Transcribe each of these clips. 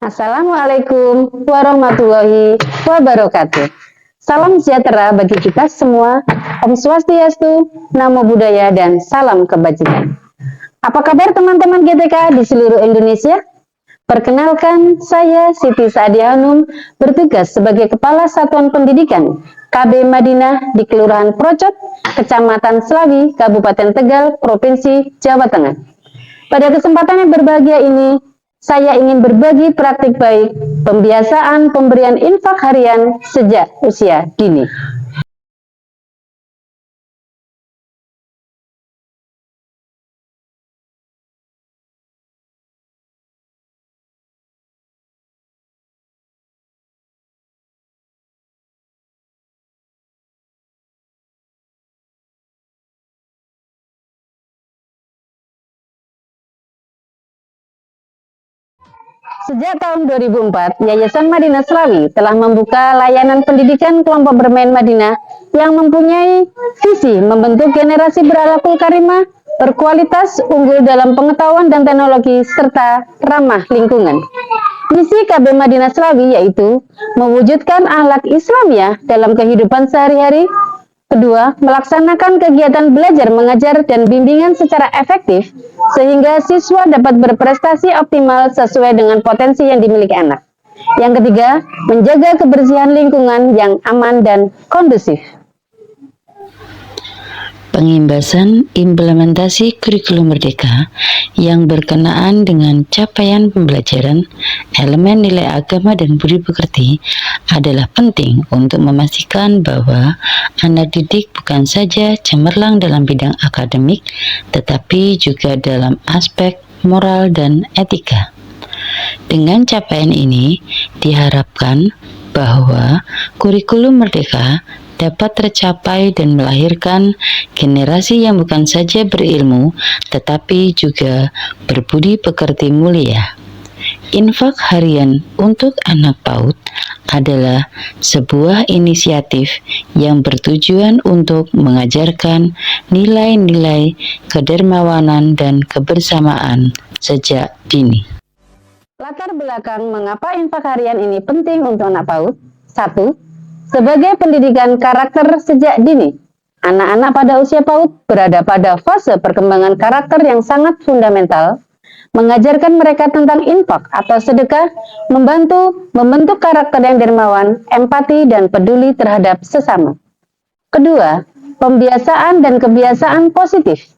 Assalamualaikum warahmatullahi wabarakatuh. Salam sejahtera bagi kita semua. Om Swastiastu, Namo Buddhaya, dan salam kebajikan. Apa kabar teman-teman GTK di seluruh Indonesia? Perkenalkan, saya Siti Saadia Hanum, bertugas sebagai Kepala Satuan Pendidikan KB Madinah di Kelurahan Procot, Kecamatan Slawi, Kabupaten Tegal, Provinsi Jawa Tengah. Pada kesempatan yang berbahagia ini, saya ingin berbagi praktik baik pembiasaan pemberian infak harian sejak usia dini. Sejak tahun 2004, Yayasan Madinah Slawi telah membuka layanan pendidikan kelompok bermain Madinah yang mempunyai visi membentuk generasi berakhlakul karimah, berkualitas, unggul dalam pengetahuan dan teknologi, serta ramah lingkungan. Misi KB Madinah Slawi yaitu mewujudkan akhlak Islamiyah dalam kehidupan sehari-hari. Kedua, melaksanakan kegiatan belajar mengajar dan bimbingan secara efektif sehingga siswa dapat berprestasi optimal sesuai dengan potensi yang dimiliki anak. Yang ketiga, menjaga kebersihan lingkungan yang aman dan kondusif. Pengimbasan implementasi kurikulum merdeka yang berkenaan dengan capaian pembelajaran elemen nilai agama dan budi pekerti adalah penting untuk memastikan bahwa anak didik bukan saja cemerlang dalam bidang akademik, tetapi juga dalam aspek moral dan etika. Dengan capaian ini, diharapkan bahwa kurikulum merdeka dapat tercapai dan melahirkan generasi yang bukan saja berilmu, tetapi juga berbudi pekerti mulia. Infak harian untuk anak PAUD adalah sebuah inisiatif yang bertujuan untuk mengajarkan nilai-nilai kedermawanan dan kebersamaan sejak dini. Latar belakang mengapa infak harian ini penting untuk anak PAUD. 1. Sebagai pendidikan karakter sejak dini, anak-anak pada usia PAUD berada pada fase perkembangan karakter yang sangat fundamental. Mengajarkan mereka tentang infak atau sedekah, membantu membentuk karakter yang dermawan, empati, dan peduli terhadap sesama. Kedua, pembiasaan dan kebiasaan positif.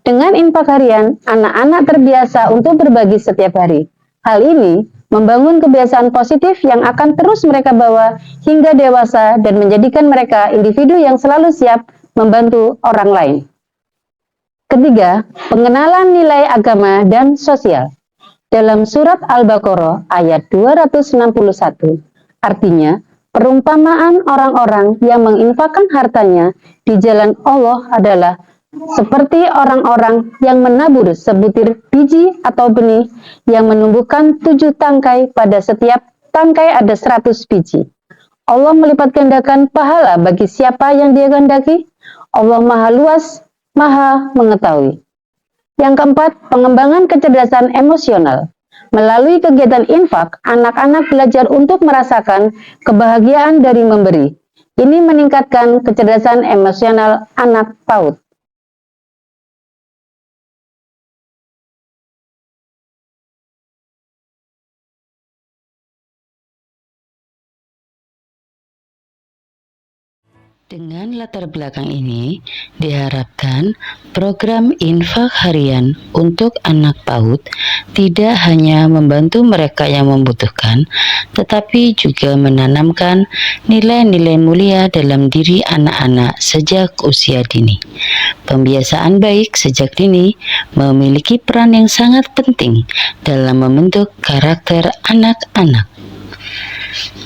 Dengan infak harian, anak-anak terbiasa untuk berbagi setiap hari. Hal ini membangun kebiasaan positif yang akan terus mereka bawa hingga dewasa dan menjadikan mereka individu yang selalu siap membantu orang lain. Ketiga, pengenalan nilai agama dan sosial. Dalam surat Al-Baqarah ayat 261, artinya perumpamaan orang-orang yang menginfakkan hartanya di jalan Allah adalah seperti orang-orang yang menabur sebutir biji atau benih yang menumbuhkan 7 tangkai, pada setiap tangkai ada 100 biji. Allah melipat gandakan pahala bagi siapa yang Dia kehendaki. Allah Maha Luas, Maha Mengetahui. Yang keempat, pengembangan kecerdasan emosional. Melalui kegiatan infak, anak-anak belajar untuk merasakan kebahagiaan dari memberi. Ini meningkatkan kecerdasan emosional anak PAUD. Dengan latar belakang ini, diharapkan program infak harian untuk anak PAUD tidak hanya membantu mereka yang membutuhkan, tetapi juga menanamkan nilai-nilai mulia dalam diri anak-anak sejak usia dini. Pembiasaan baik sejak dini memiliki peran yang sangat penting dalam membentuk karakter anak-anak.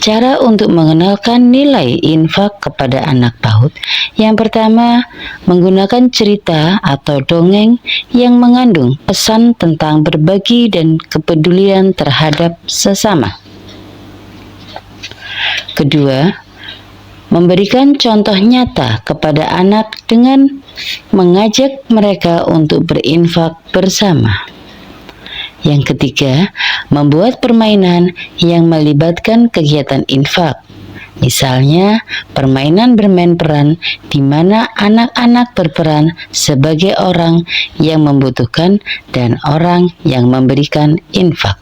Cara untuk mengenalkan nilai infak kepada anak PAUD. Yang pertama, menggunakan cerita atau dongeng yang mengandung pesan tentang berbagi dan kepedulian terhadap sesama. Kedua, memberikan contoh nyata kepada anak dengan mengajak mereka untuk berinfak bersama. Yang ketiga, membuat permainan yang melibatkan kegiatan infak. Misalnya, permainan bermain peran di mana anak-anak berperan sebagai orang yang membutuhkan dan orang yang memberikan infak.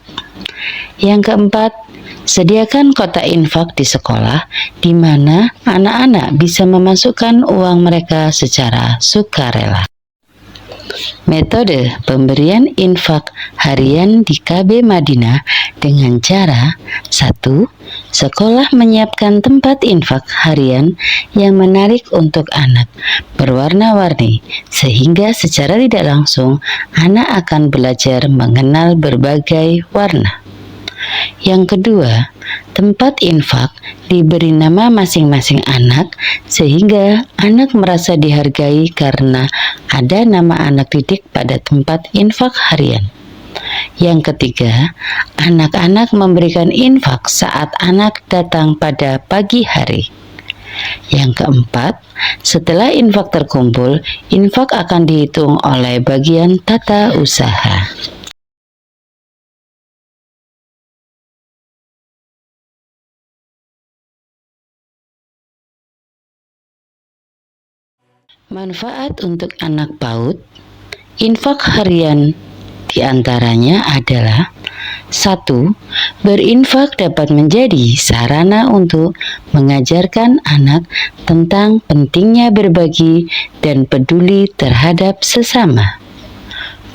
Yang keempat, sediakan kotak infak di sekolah di mana anak-anak bisa memasukkan uang mereka secara sukarela. Metode pemberian infak harian di KB Madinah dengan cara 1. Sekolah menyiapkan tempat infak harian yang menarik untuk anak berwarna-warni sehingga secara tidak langsung anak akan belajar mengenal berbagai warna. Yang kedua, tempat infak diberi nama masing-masing anak sehingga anak merasa dihargai karena ada nama anak didik pada tempat infak harian. Yang ketiga, anak-anak memberikan infak saat anak datang pada pagi hari. Yang keempat, setelah infak terkumpul, infak akan dihitung oleh bagian tata usaha. Manfaat untuk anak PAUD, infak harian diantaranya adalah 1. Berinfak dapat menjadi sarana untuk mengajarkan anak tentang pentingnya berbagi dan peduli terhadap sesama.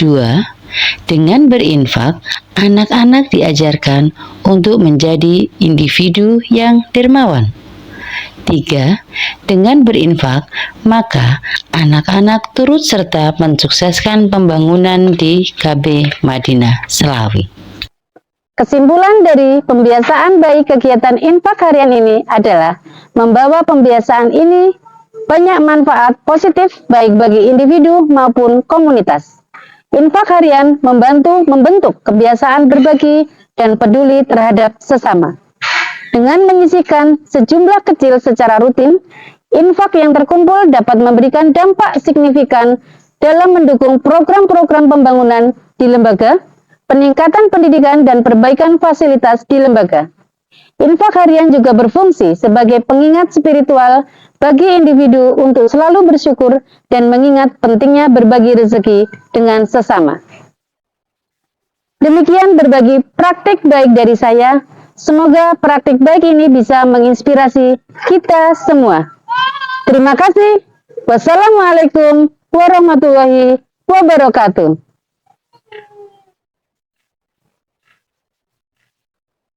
2. Dengan berinfak, anak-anak diajarkan untuk menjadi individu yang dermawan. 3. Dengan berinfak, maka anak-anak turut serta mensukseskan pembangunan di KB Madinah Selawi. Kesimpulan dari pembiasaan baik kegiatan infak harian ini adalah membawa pembiasaan ini banyak manfaat positif baik bagi individu maupun komunitas. Infak harian membantu membentuk kebiasaan berbagi dan peduli terhadap sesama. Dengan menyisihkan sejumlah kecil secara rutin, infak yang terkumpul dapat memberikan dampak signifikan dalam mendukung program-program pembangunan di lembaga, peningkatan pendidikan dan perbaikan fasilitas di lembaga. Infak harian juga berfungsi sebagai pengingat spiritual bagi individu untuk selalu bersyukur dan mengingat pentingnya berbagi rezeki dengan sesama. Demikian berbagi praktik baik dari saya. Semoga praktik baik ini bisa menginspirasi kita semua. Terima kasih. Wassalamualaikum warahmatullahi wabarakatuh.